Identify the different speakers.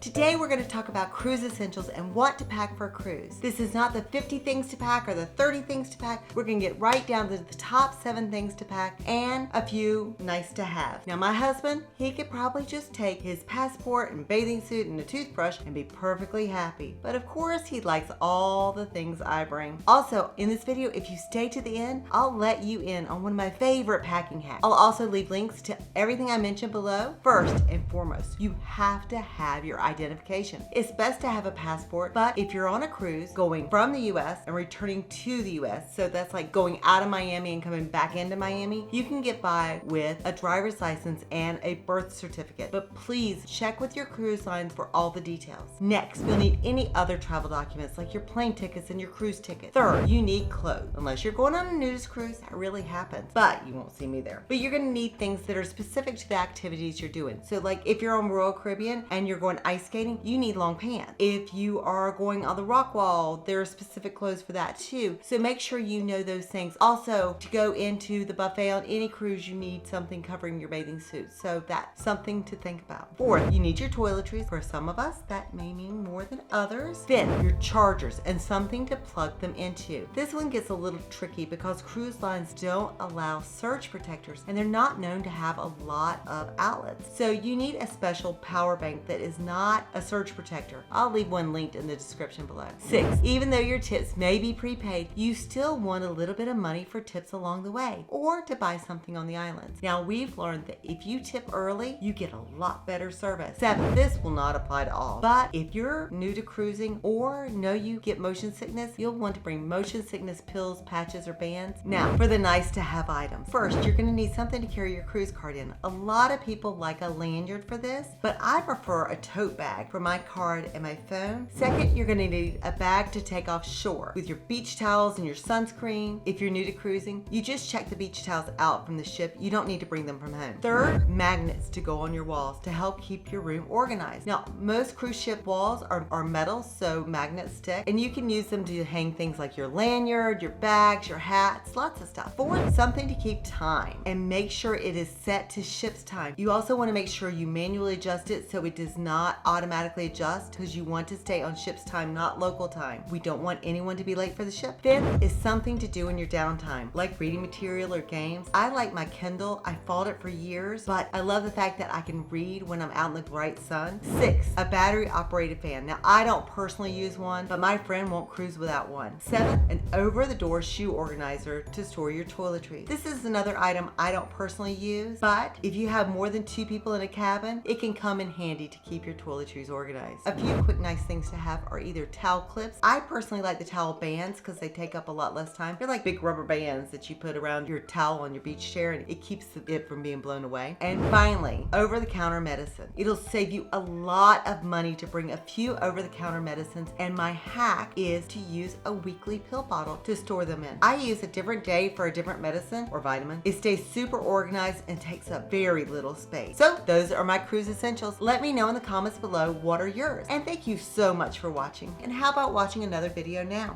Speaker 1: Today we're going to talk about cruise essentials and what to pack for a cruise. This is not the 50 things to pack or the 30 things to pack. We're going to get right down to the top 7 things to pack and a few nice to have. Now my husband, he could probably just take his passport and bathing suit and a toothbrush and be perfectly happy. But of course he likes all the things I bring. Also in this video, if you stay to the end, I'll let you in on one of my favorite packing hacks. I'll also leave links to everything I mentioned below. First and foremost, you have to have your identification. It's best to have a passport, but if you're on a cruise going from the US and returning to the US, so that's like going out of Miami and coming back into Miami, you can get by with a driver's license and a birth certificate. But please check with your cruise lines for all the details. Next, you'll need any other travel documents like your plane tickets and your cruise tickets. Third, you need clothes. Unless you're going on a nudist cruise, that really happens, but you won't see me there. But you're gonna need things that are specific to the activities you're doing. So like if you're on Royal Caribbean and you're going ice skating, you need long pants. If you are going on the rock wall, there are specific clothes for that too. So make sure you know those things. Also, to go into the buffet on any cruise, you need something covering your bathing suit. So that's something to think about. Fourth, you need your toiletries. For some of us, that may mean more than others. Fifth, your chargers and something to plug them into. This one gets a little tricky because cruise lines don't allow surge protectors and they're not known to have a lot of outlets. So you need a special power bank that is not a surge protector. I'll leave one linked in the description below. 6, even though your tips may be prepaid, you still want a little bit of money for tips along the way or to buy something on the islands. Now we've learned that if you tip early, you get a lot better service. 7, this will not apply to all, but if you're new to cruising or know you get motion sickness, you'll want to bring motion sickness pills, patches, or bands. Now for the nice to have items. First, you're gonna need something to carry your cruise card in. A lot of people like a lanyard for this, but I prefer a tote bag for my card and my phone. Second, you're gonna need a bag to take offshore with your beach towels and your sunscreen. If you're new to cruising, you just check the beach towels out from the ship. You don't need to bring them from home. Third, magnets to go on your walls to help keep your room organized. Now, most cruise ship walls are metal, so magnets stick, and you can use them to hang things like your lanyard, your bags, your hats, lots of stuff. Fourth, something to keep time and make sure it is set to ship's time. You also want to make sure you manually adjust it so it does not automatically adjust because you want to stay on ship's time, not local time. We don't want anyone to be late for the ship. Fifth is something to do in your downtime, like reading material or games. I like my Kindle. I followed it for years, but I love the fact that I can read when I'm out in the bright sun. 6, a battery operated fan. Now I don't personally use one, but my friend won't cruise without one. 7, an over-the-door shoe organizer to store your toiletries. This is another item I don't personally use, but if you have more than 2 people in a cabin, it can come in handy to keep your toiletries organized. A few quick nice things to have are either towel clips. I personally like the towel bands because they take up a lot less time. They're like big rubber bands that you put around your towel on your beach chair and it keeps it from being blown away. And finally, over-the-counter medicine. It'll save you a lot of money to bring a few over-the-counter medicines, and my hack is to use a weekly pill bottle to store them in. I use a different day for a different medicine or vitamin. It stays super organized and takes up very little space. So those are my cruise essentials. Let me know in the comments below what are yours. And thank you so much for watching. And how about watching another video now?